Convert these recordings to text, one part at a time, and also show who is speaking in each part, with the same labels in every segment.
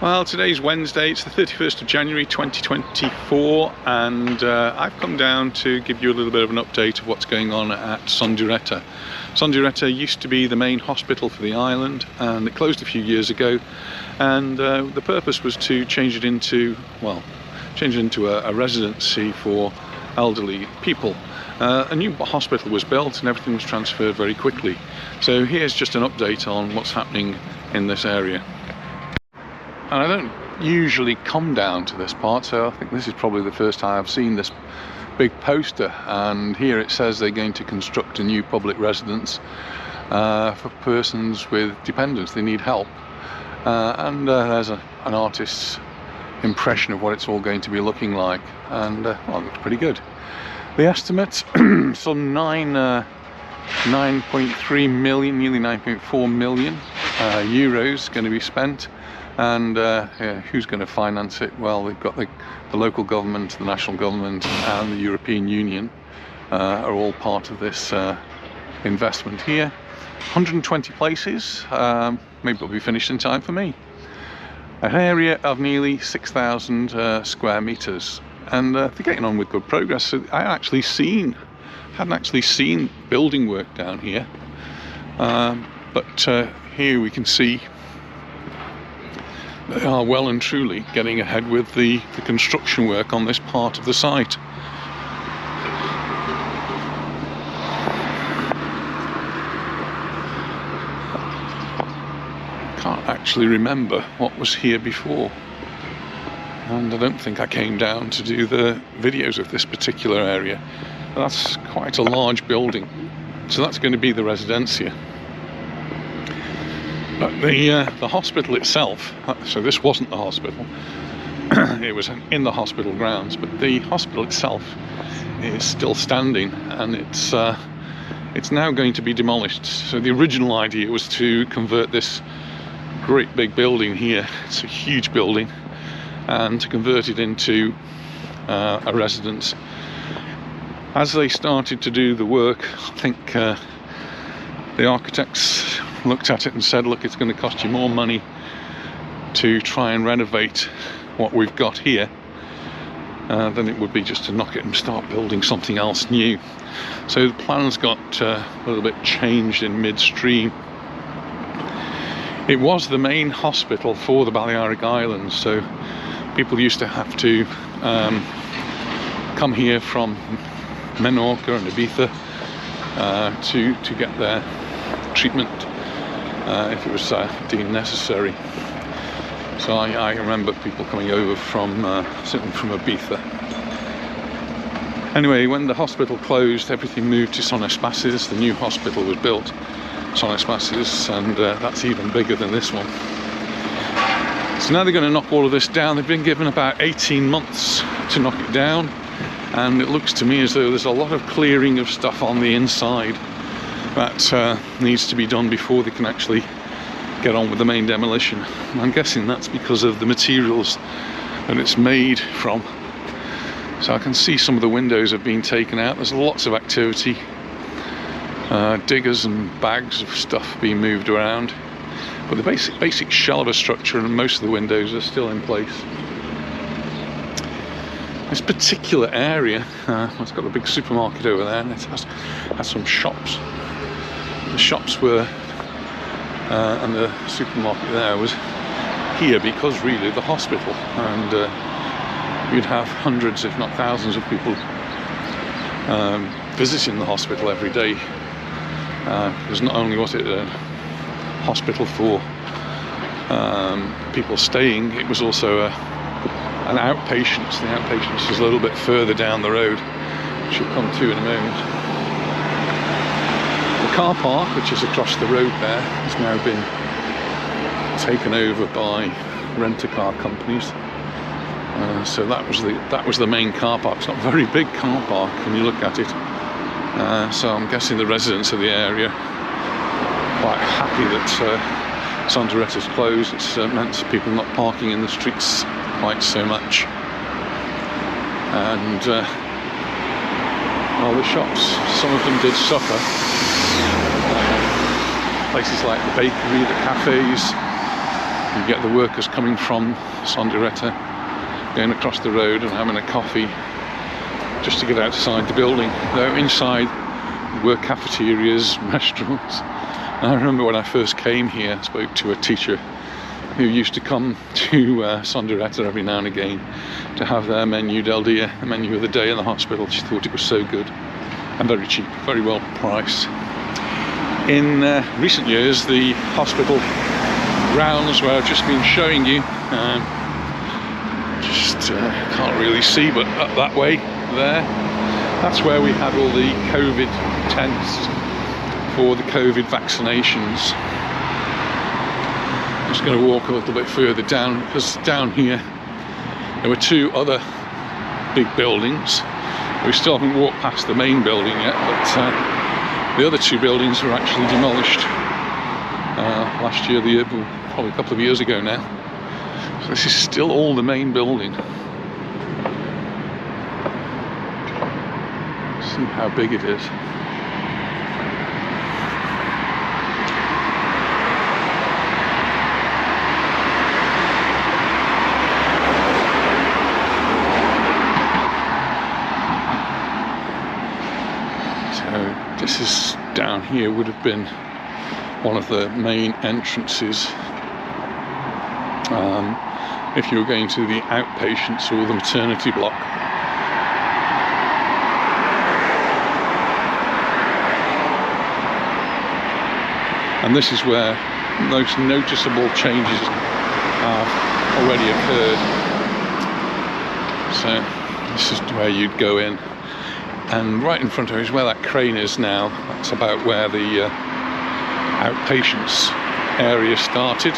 Speaker 1: Well, today's Wednesday, it's the 31st of January 2024, and I've come down to give you a little bit of an update of what's going on at Son Dureta. Son Dureta used to be the main hospital for the island, and it closed a few years ago, and the purpose was to change it into a residency for elderly people. A new hospital was built and everything was transferred very quickly. So here's just an update on what's happening in this area. And I don't usually come down to this part, so I think this is probably the first time I've seen this big poster, and here it says they're going to construct a new public residence for persons with dependents. They need help, and there's an artist's impression of what it's all going to be looking like, and well, it looks pretty good. The estimate, some 9.3 million, nearly 9.4 million euros going to be spent. And who's going to finance it? Well, we've got the local government, the national government and the European Union are all part of this investment here. 120 places, maybe it'll be finished in time for me. An area of nearly 6,000 square meters, and they're getting on with good progress. So I hadn't actually seen building work down here, but here we can see they are well and truly getting ahead with the construction work on this part of the site. Can't actually remember what was here before, and I don't think I came down to do the videos of this particular area. That's quite a large building, so that's going to be the residencia. But the hospital itself, so this wasn't the hospital, it was in the hospital grounds, but the hospital itself is still standing, and it's now going to be demolished. So the original idea was to convert this great big building here, it's a huge building, and to convert it into a residence. As they started to do the work, I think the architects looked at it and said, look, it's going to cost you more money to try and renovate what we've got here than it would be just to knock it and start building something else new. So the plans got a little bit changed in midstream. It was the main hospital for the Balearic Islands, so people used to have to come here from Majorca and Ibiza to get their treatment if it was deemed necessary. So I remember people coming over from Ibiza. Anyway, when the hospital closed, everything moved to Son Espases. The new hospital was built, Son Espases, and that's even bigger than this one. So now they're going to knock all of this down. They've been given about 18 months to knock it down, and it looks to me as though there's a lot of clearing of stuff on the inside that needs to be done before they can actually get on with the main demolition. I'm guessing that's because of the materials that it's made from. So I can see some of the windows have been taken out. There's lots of activity, diggers and bags of stuff being moved around, but the basic shell of a structure and most of the windows are still in place. This particular area, it's got a big supermarket over there, and it has some shops. The shops were, and the supermarket there was here because really the hospital, and you'd have hundreds, if not thousands, of people visiting the hospital every day. Because not only was it a hospital for people staying, it was also an outpatients. The outpatients is a little bit further down the road, which we'll come to in a moment. The car park, which is across the road there, has now been taken over by rent-a-car companies. So that was the main car park. It's not a very big car park when you look at it. So I'm guessing the residents of the area are quite happy that Son Dureta's closed. It's meant people not parking in the streets quite so much. And well, the shops, some of them did suffer. Places like the bakery, the cafes, You get the workers coming from Son Dureta, going across the road and having a coffee just to get outside the building. Though inside were cafeterias, restaurants. And I remember when I first came here, I spoke to a teacher who used to come to Son Dureta every now and again to have their menu del dia, the menu of the day in the hospital. She thought it was so good and very cheap, very well priced. In recent years, the hospital grounds where I've just been showing you, can't really see, but up that way there, that's where we had all the COVID tents for the COVID vaccinations. I'm just going to walk a little bit further down, because down here there were two other big buildings. We still haven't walked past the main building yet, but the other two buildings were actually demolished last year, probably a couple of years ago now. So this is still all the main building. See how big it is. So this is down here, would have been one of the main entrances if you were going to the outpatients or the maternity block. And this is where most noticeable changes have already occurred. So this is where you'd go in, and right in front of me is where that crane is now. That's about where the outpatients area started.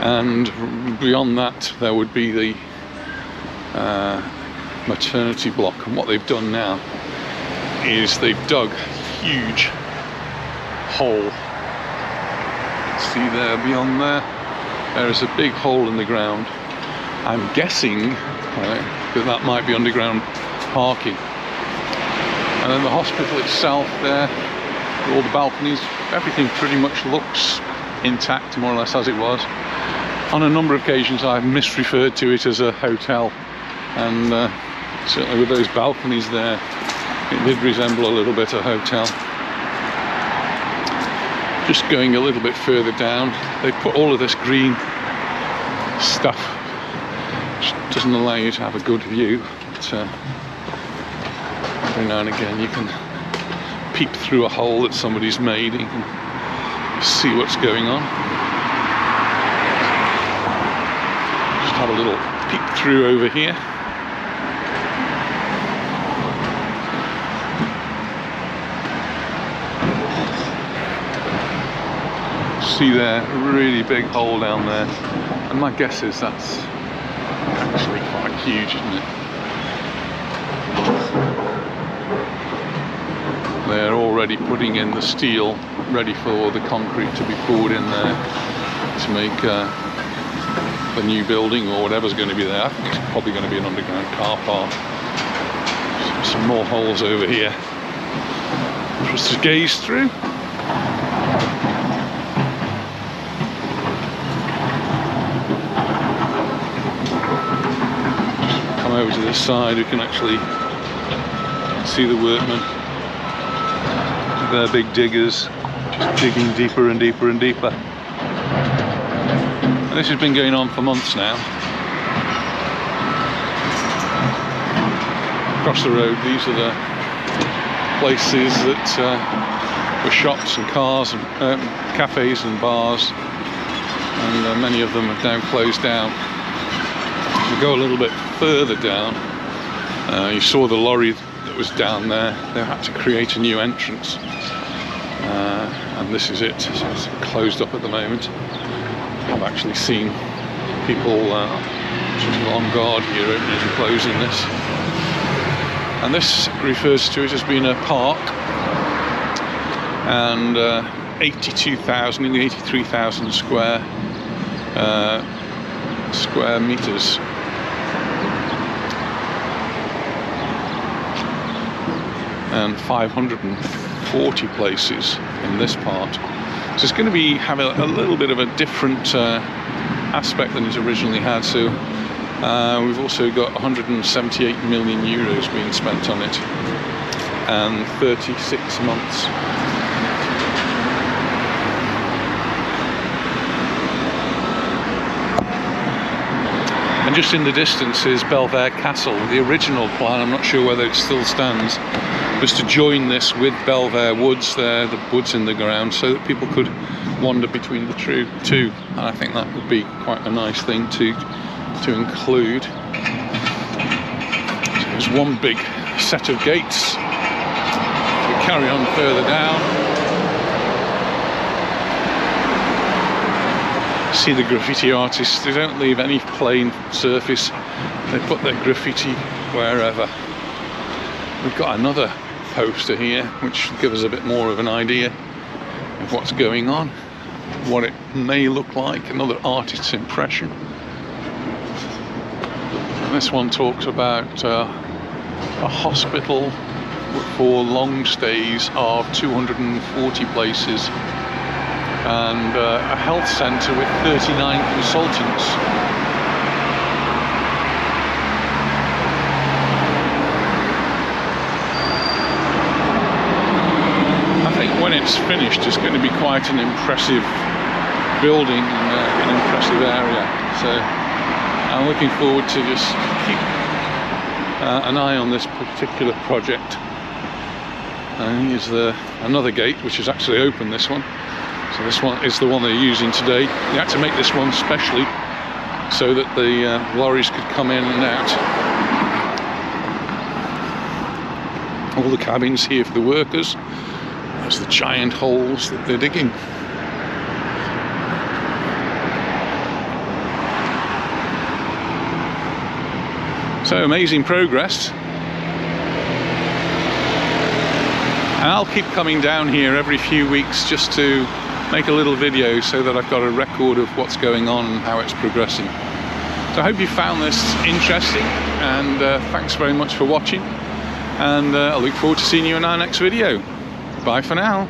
Speaker 1: And beyond that there would be the maternity block. And what they've done now is they've dug a huge hole. See there, beyond there is a big hole in the ground. I'm guessing that might be underground parking. And then the hospital itself there, all the balconies, everything pretty much looks intact, more or less as it was. On a number of occasions I've misreferred to it as a hotel, and certainly with those balconies there, it did resemble a little bit a hotel. Just going a little bit further down, they put all of this green stuff, which doesn't allow you to have a good view, but every now and again you can peep through a hole that somebody's made and you can see what's going on. Just have a little peek through over here. See there, a really big hole down there, and my guess is that's actually quite huge, isn't it? They're already putting in the steel ready for the concrete to be poured in there to make the new building or whatever's going to be there. I think it's probably going to be an underground car park. Some more holes over here for us to gaze through. Over to this side, we can actually see the workmen. They're big diggers, just digging deeper and deeper and deeper. And this has been going on for months now. Across the road, these are the places that were shops and cars and cafes and bars, and many of them have now closed down. We go a little bit further down, you saw the lorry that was down there. They had to create a new entrance, and this is it. So it's closed up at the moment. I've actually seen people on guard here, opening and closing this. And this refers to it as being a park, and 82,000, nearly 83,000 square meters. And 500 240 places in this part. So it's going to have a little bit of a different aspect than it originally had. So we've also got 178 million euros being spent on it, and 36 months. And just in the distance is Belvedere Castle. The original plan, I'm not sure whether it still stands, was to join this with Belvedere Woods there, the woods in the ground, so that people could wander between the two. And I think that would be quite a nice thing to include. So there's one big set of gates. We carry on further down. See the graffiti artists, they don't leave any plain surface, they put their graffiti wherever. We've got another poster here which will give us a bit more of an idea of what's going on, what it may look like, another artist's impression. And this one talks about a hospital for long stays of 240 places, and a health centre with 39 consultants. I think when it's finished it's going to be quite an impressive building and an impressive area. So I'm looking forward to just keep an eye on this particular project. And here's another gate which is actually open, this one. So this one is the one they're using today. They had to make this one specially so that the lorries could come in and out. All the cabins here for the workers. There's the giant holes that they're digging. So amazing progress. And I'll keep coming down here every few weeks just to make a little video so that I've got a record of what's going on and how it's progressing. So I hope you found this interesting, and thanks very much for watching, and I look forward to seeing you in our next video. Bye for now.